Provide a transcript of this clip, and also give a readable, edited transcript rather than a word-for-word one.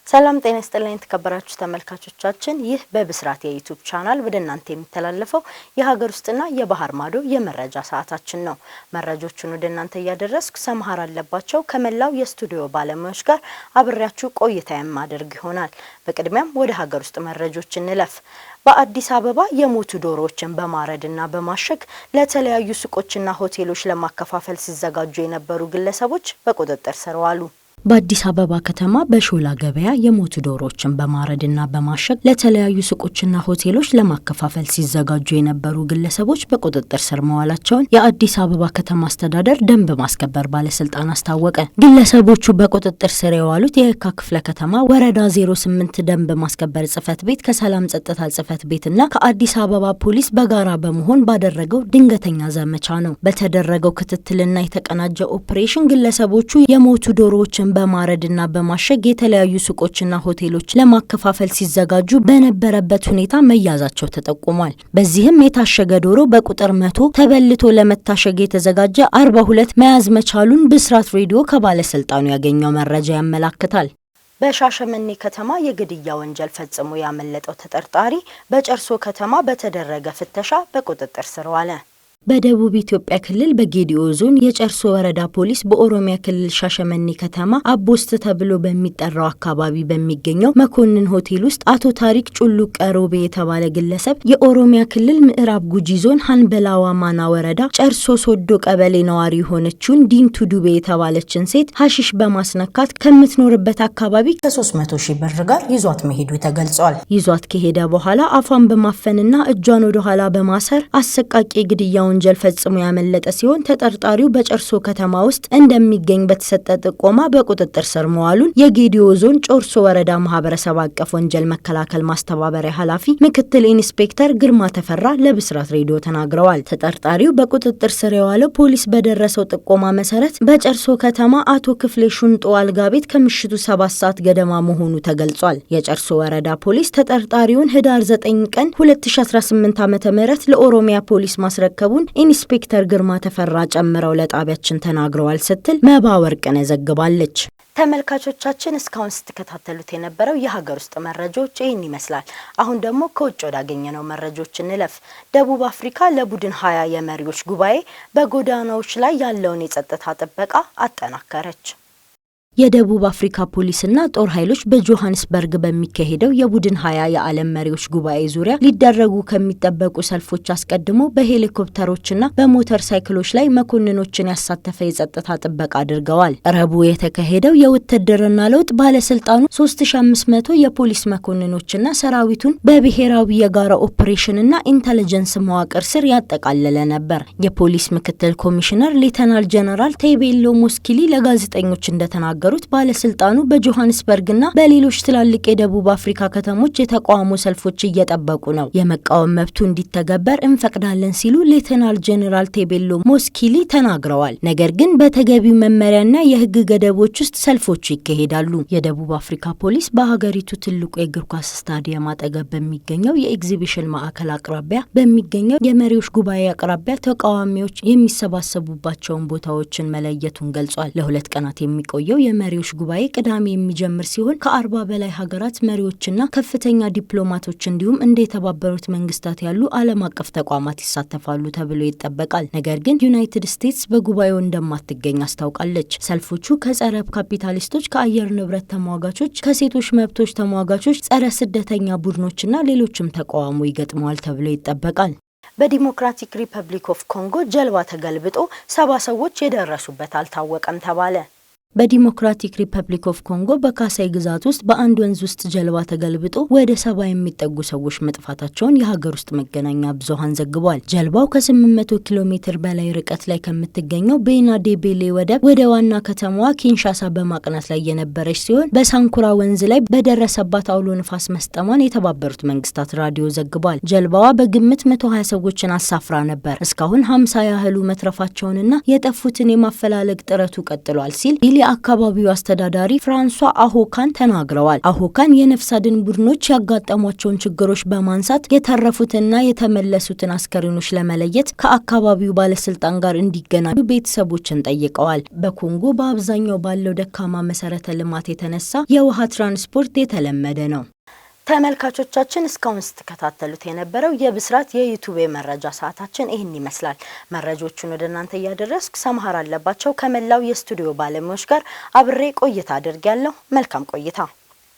ሰላም ጤና ይስጥልኝ ተከበራችሁ ተመልካቾቻችን ይህ በብስራት የዩቲዩብ ቻናል ወደ እናንተ የሚተላለፈው የሀገር ውስጥና የባህር ማዶ የመረጃ ሰዓታችን ነው። መረጃዎቹን ወደ እናንተ ያደረስኩ ሰማሃር አለባቸው ከመላው የስቱዲዮ ባለሙያዎች ጋር አብሬያችሁ ቆይታ የማደርግ ይሆናል። በቅድሚያም ወደ ሀገር ውስጥ መረጃዎች እንለፍ። በአዲስ አበባ የሞቱ ዶሮዎችን በማረድና በማሸግ ለተለያዩ ሱቆችና ሆቴሎች ለማከፋፈል ሲዘጋጁ የነበሩ ግለሰቦች በቁጥጥር ስር ዋሉ። በአዲስ አበባ ከተማ በሾላ ገበያ የሞቱ ዶሮዎችን በማረድና በማሸግ ለተለያዩ ሱቆችና ሆቴሎች ለማከፋፈል ሲዘጋጁ የነበሩ ግለሰቦች በቁጥጥር ስር መዋላቸውን የአዲስ አበባ ከተማ አስተዳደር ደንብ ማስከበር ባለስልጣን አስታወቀ። ግለሰቦቹ በቁጥጥር ስር የዋሉት የየካ ክፍለ ከተማ ወረዳ 08 ደንብ ማስከበር ጽፈት ቤት ከሰላም ጸጥታ ጽፈት ቤትና ከአዲስ አበባ ፖሊስ በጋራ በመሆን ባደረገው ድንገተኛ ዘመቻ ነው። በተደረገው ክትትልና የተቀናጀ ኦፕሬሽን ግለሰቦቹ የሞቱ ዶሮዎችን በማረድና በማሸግ የተለያዩ ሱቆችና ሆቴሎች ለማከፋፈል ሲዘጋጁ በነበረበት ሁኔታ መያዛቸው ተጠቁሟል። በዚህም የታሸገ ዶሮ በቁጥር 100 ተበልቶ ለመታሸግ የተዘጋጀ 42 መያዝ መቻሉን ብስራት ሬዲዮ ከባለስልጣኑ ያገኘው መረጃ ያመለክታል። በሻሸመኔ ከተማ የግድያ ወንጀል ፈጽሞ ያመለጠው ተጠርጣሪ በጨርሶ ከተማ በተደረገ ፍተሻ በቁጥጥር ስር ዋለ። በደቡብ ኢትዮጵያ ክልል በጌዲኦ ዞን የጨርሶ ወረዳ ፖሊስ በኦሮሚያ ክልል ሻሸመኔ ከተማ አቦስት ተብሎ በሚጠራው አካባቢ በሚገኘው መኮንን ሆቴል ውስጥ አቶ ታሪክ ጩሉቅ ቀሮቤ የተባለ ግለሰብ የኦሮሚያ ክልል ምዕራብ ጉጂ ዞን ሀንበላዋ ማና ወረዳ ጨርሶ ሶዶ ቀበሌ ነዋሪ የሆነችውን ዲንቱ ዱቤ የተባለችን ሴት ሀሺሽ በማስነካት ከምትኖርበት አካባቢ ከ300 ሺህ ብር ጋር ይዟት መሄዱ ተገልጿል። ይዟት ከሄደ በኋላ አፏን በማፈንና እጇን ወደ ኋላ በማሰር አሰቃቂ ግድያውን ወንጀል ፈጽሞ ያመለጠ ሲሆን ተጠርጣሪው በጨርሶ ከተማ ውስጥ እንደሚገኝ በተሰጠ ጥቆማ በቁጥጥር ስር መዋሉን የጌዲኦ ዞን ጮርሶ ወረዳ ማህበረሰብ አቀፍ ወንጀል መከላከል ማስተባበሪያ ኃላፊ ምክትል ኢንስፔክተር ግርማ ተፈራ ለብስራት ሬዲዮ ተናግረዋል። ተጠርጣሪው በቁጥጥር ስር የዋለው ፖሊስ በደረሰው ጥቆማ መሰረት በጨርሶ ከተማ አቶ ክፍሌ ሹንጦ አልጋ ቤት ከምሽቱ 7 ሰዓት ገደማ መሆኑ ተገልጿል። የጨርሶ ወረዳ ፖሊስ ተጠርጣሪውን ህዳር 9 ቀን 2018 ዓ.ም ለኦሮሚያ ፖሊስ ማስረከቡን ኢንስፔክተር ግርማ ተፈራ ጨምረው ለጣቢያችን ተናግረዋል ስትል መባ ወርቅነ ዘግባለች። ተመልካቾቻችን እስካሁን ስትከታተሉት የነበረው የሀገር ውስጥ መረጃዎች ይህን ይመስላል። አሁን ደግሞ ከውጭ ወዳገኘነው መረጃዎች እንለፍ። ደቡብ አፍሪካ ለቡድን 20 የመሪዎች ጉባኤ በጎዳናዎች ላይ ያለውን የጸጥታ ጥበቃ አጠናከረች። የደቡብ አፍሪካ ፖሊስና ጦር ኃይሎች በጆሃንስበርግ በሚካሄደው የቡድን 20 የዓለም መሪዎች ጉባኤ ዙሪያ ሊደረጉ ከሚጠበቁ ሰልፎች አስቀድሞ በሄሊኮፕተሮችና በሞተር ሳይክሎች ላይ መኮንኖችን ያሳተፈ የጸጥታ ጥበቃ አድርገዋል። ረቡዕ የተካሄደው የውትድርና ለውጥ ባለስልጣኑ 3500 የፖሊስ መኮንኖችና ሰራዊቱን በብሔራዊ የጋራ ኦፕሬሽንና ኢንተለጀንስ መዋቅር ስር ያጠቃለለ ነበር። የፖሊስ ምክትል ኮሚሽነር ሌተናል ጀነራል ቴቤሎ ሞስኪሊ ለጋዜጠኞች እንደተናገሩ ባለስልጣኑ በጆሃንስበርግና በሌሎች ትላልቅ የደቡብ አፍሪካ ከተሞች የተቃውሞ ሰልፎች እየጠበቁ ነው። የመቃወም መብቱ እንዲተገበር እንፈቅዳለን ሲሉ ሌተናል ጄኔራል ቴቤሎ ሞስኪሊ ተናግረዋል። ነገር ግን በተገቢው መመሪያና የህግ ገደቦች ውስጥ ሰልፎቹ ይካሄዳሉ። የደቡብ አፍሪካ ፖሊስ በሀገሪቱ ትልቁ የእግር ኳስ ስታዲየም አጠገብ በሚገኘው የኤግዚቢሽን ማዕከል አቅራቢያ በሚገኘው የመሪዎች ጉባኤ አቅራቢያ ተቃዋሚዎች የሚሰባሰቡባቸውን ቦታዎችን መለየቱን ገልጿል። ለ2 ቀናት የሚቆየው የመሪዎች ጉባኤ ቅዳሜ የሚጀምር ሲሆን ከ40 በላይ ሀገራት መሪዎችና ከፍተኛ ዲፕሎማቶች እንዲሁም እንደ የተባበሩት መንግስታት ያሉ ዓለም አቀፍ ተቋማት ይሳተፋሉ ተብሎ ይጠበቃል። ነገር ግን ዩናይትድ ስቴትስ በጉባኤው እንደማትገኝ አስታውቃለች። ሰልፎቹ ከጸረ ካፒታሊስቶች፣ ከአየር ንብረት ተሟጋቾች፣ ከሴቶች መብቶች ተሟጋቾች፣ ጸረ ስደተኛ ቡድኖችና ሌሎችም ተቃውሞ ይገጥመዋል ተብሎ ይጠበቃል። በዲሞክራቲክ ሪፐብሊክ ኦፍ ኮንጎ ጀልባ ተገልብጦ 70 ሰዎች የደረሱበት አልታወቀም ተባለ። በዲሞክራቲክ ሪፐብሊክ ኦፍ ኮንጎ በካሳይ ግዛት ውስጥ በአንድ ወንዝ ውስጥ ጀልባ ተገልብጦ ወደ 70 የሚጠጉ ሰዎች መጥፋታቸውን የሀገር ውስጥ መገናኛ ብዙሃን ዘግቧል። ጀልባው ከ800 ኪሎ ሜትር በላይ ርቀት ላይ ከምትገኘው ቤና ዴቤሌ ወደብ ወደ ዋና ከተማዋ ኪንሻሳ በማቅናት ላይ የነበረች ሲሆን በሳንኩራ ወንዝ ላይ በደረሰባት አውሎ ንፋስ መስጠሟን የተባበሩት መንግስታት ራዲዮ ዘግቧል። ጀልባዋ በግምት 120 ሰዎችን አሳፍራ ነበር። እስካሁን 50 ያህሉ መትረፋቸውንና የጠፉትን የማፈላለግ ጥረቱ ቀጥሏል ሲል የአካባቢው አስተዳዳሪ ፍራንሷ አሆካን ተናግረዋል። አሆካን የነፍስ አድን ቡድኖች ያጋጠሟቸውን ችግሮች በማንሳት የተረፉትና የተመለሱትን አስከሬኖች ለመለየት ከአካባቢው ባለስልጣን ጋር እንዲገናኙ ቤተሰቦችን ጠይቀዋል። በኮንጎ በአብዛኛው ባለው ደካማ መሰረተ ልማት የተነሳ የውሃ ትራንስፖርት የተለመደ ነው። ተመልካቾቻችን እስካሁን ስትከታተሉት የነበረው የብስራት የዩቲዩብ መረጃ ሰዓታችን ይህን ይመስላል። መረጃዎቹን ወደ እናንተ እያደረስኩ ሰምሃር አለባቸው ከመላው የስቱዲዮ ባለሙያዎች ጋር አብሬ ቆይታ አድርጌያለሁ። መልካም ቆይታ።